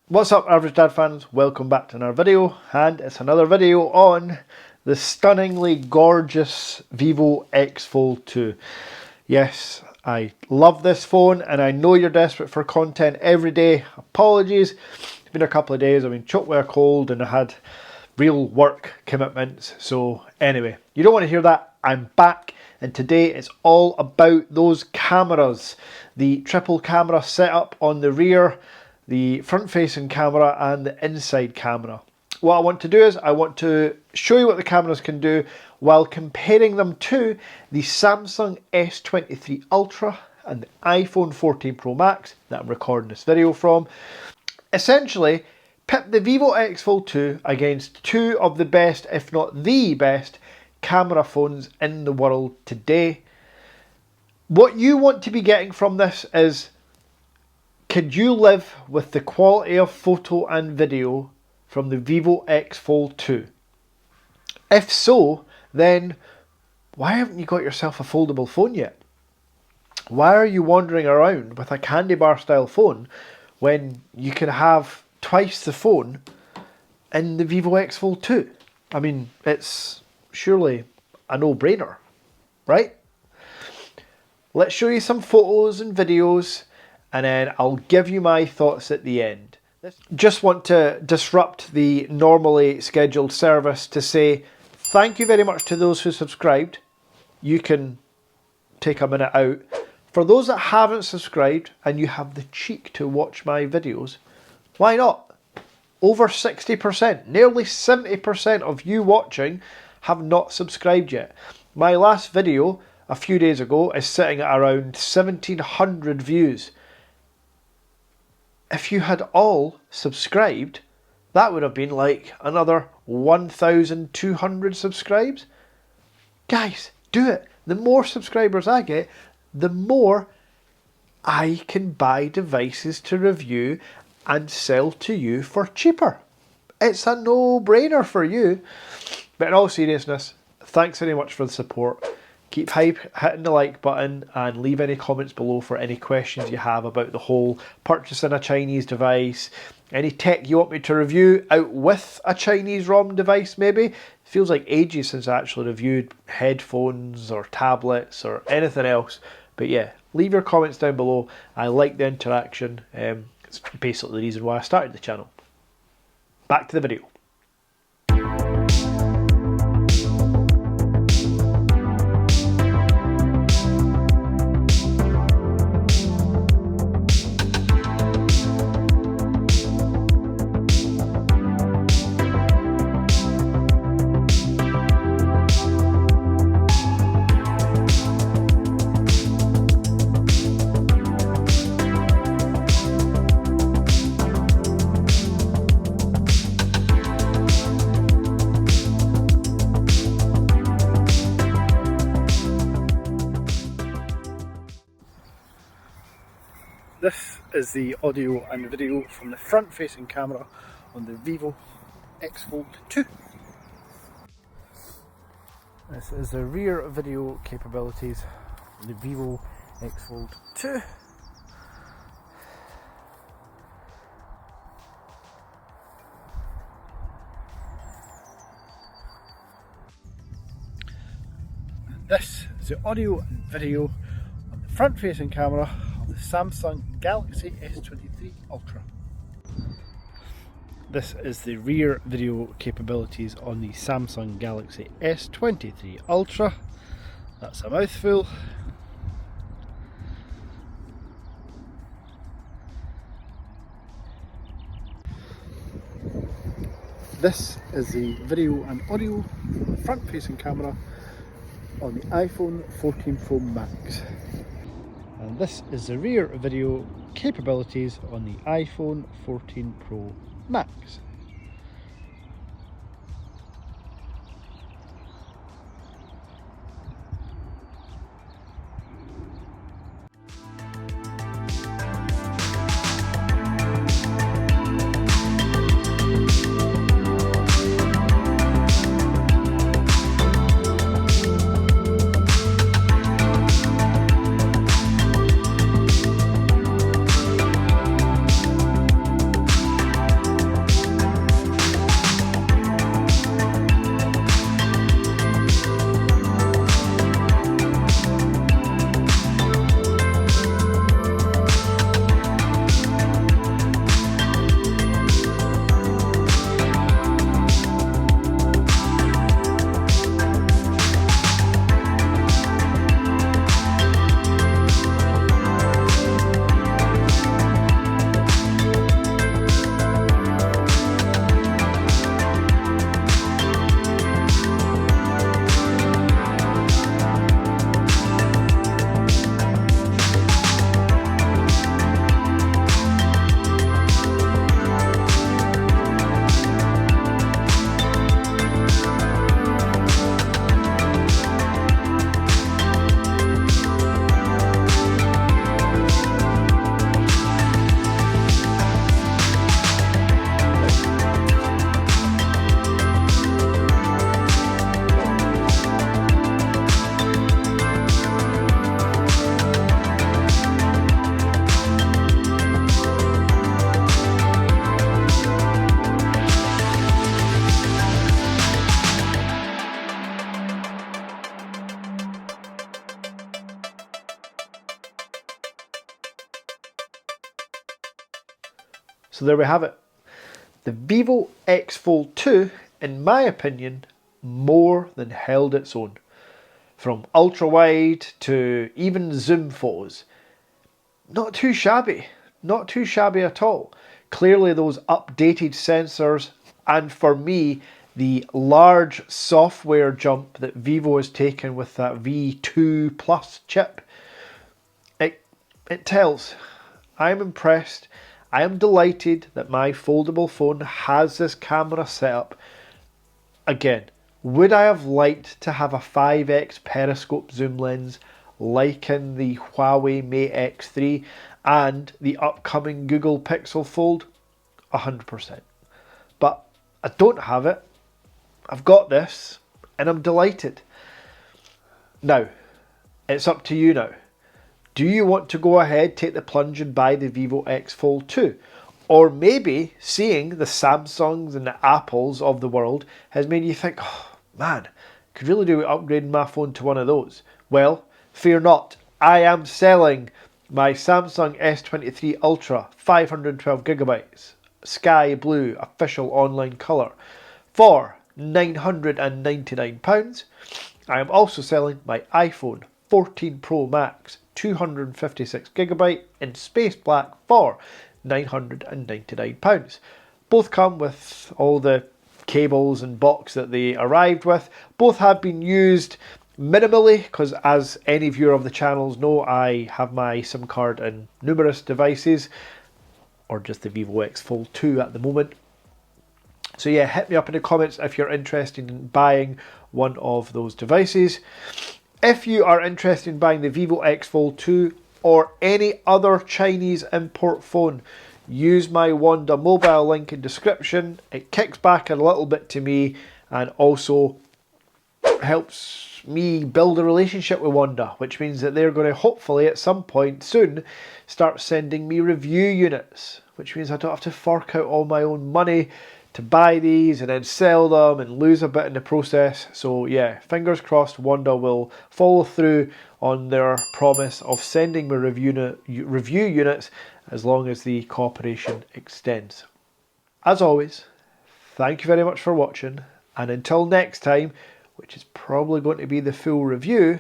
What's up, Average Dad fans? Welcome back to another video, and it's another video on the stunningly gorgeous VIVO X Fold 2. Yes, I love this phone and I know you're desperate for content every day. Apologies, it's been a couple of days. I've been choked with a cold and I had real work commitments. So anyway, you don't want to hear that. I'm back, and today it's all about those cameras. The triple camera setup on the rear, the front facing camera and the inside camera. What I want to do is I want to show you what the cameras can do while comparing them to the Samsung S23 Ultra and the iPhone 14 Pro Max that I'm recording this video from. Essentially, pit the VIVO X Fold 2 against two of the best, if not the best, camera phones in the world today. What you want to be getting from this is, could you live with the quality of photo and video from the VIVO X Fold 2? If so, then why haven't you got yourself a foldable phone yet? Why are you wandering around with a candy bar style phone when you can have twice the phone in the VIVO X Fold 2? I mean, it's surely a no-brainer, right? Let's show you some photos and videos, and then I'll give you my thoughts at the end. Just want to disrupt the normally scheduled service to say thank you very much to those who subscribed. You can take a minute out. For those that haven't subscribed and you have the cheek to watch my videos, why not? Over 60%, nearly 70% of you watching have not subscribed yet. My last video a few days ago is sitting at around 1700 views. If you had all subscribed, that would have been like another 1,200 subscribes. Guys, do it. The more subscribers I get, the more I can buy devices to review and sell to you for cheaper. It's a no-brainer for you. But in all seriousness, thanks very much for the support. Keep hitting the like button and leave any comments below for any questions you have about the whole purchasing a Chinese device, any tech you want me to review out with a Chinese ROM device maybe. It feels like ages since I actually reviewed headphones or tablets or anything else. But yeah, leave your comments down below. I like the interaction. It's basically the reason why I started the channel. Back to the video. This is the audio and video from the front facing camera on the VIVO X Fold 2. This is the rear video capabilities of the VIVO X Fold 2. And this is the audio and video on the front facing camera of the Samsung Galaxy S23 Ultra. This is the rear video capabilities on the Samsung Galaxy S23 Ultra. That's a mouthful. This is the video and audio from the front facing camera on the iPhone 14 Pro Max. And this is the rear video capabilities on the iPhone 14 Pro Max. So there we have it. The VIVO X Fold 2, in my opinion, more than held its own. From ultra wide to even zoom photos. Not too shabby. Not too shabby at all. Clearly those updated sensors, and for me, the large software jump that VIVO has taken with that V2 Plus chip, it tells. I'm impressed. I am delighted that my foldable phone has this camera setup. Again, would I have liked to have a 5x periscope zoom lens like in the Huawei Mate X3 and the upcoming Google Pixel Fold? 100%. But I don't have it. I've got this and I'm delighted. Now, it's up to you now. Do you want to go ahead, take the plunge and buy the VIVO X Fold 2? Or maybe seeing the Samsungs and the Apples of the world has made you think, oh man, could really do with upgrading my phone to one of those. Well, fear not. I am selling my Samsung S23 Ultra 512GB sky blue official online colour for £999. I am also selling my iPhone 14 Pro Max 256GB in space black for £999. Both come with all the cables and box that they arrived with. Both have been used minimally because, as any viewer of the channels know, I have my SIM card in numerous devices, or just the VIVO X Fold 2 at the moment. So yeah, hit me up in the comments if you're interested in buying one of those devices. If you are interested in buying the VIVO X Fold 2 or any other Chinese import phone, use my Wonda Mobile link in description. It kicks back a little bit to me and also helps me build a relationship with Wonda, which means that they're going to hopefully at some point soon start sending me review units, which means I don't have to fork out all my own money to buy these and then sell them and lose a bit in the process. So yeah, fingers crossed Wonda will follow through on their promise of sending me review units as long as the cooperation extends. As always, thank you very much for watching, and until next time, which is probably going to be the full review,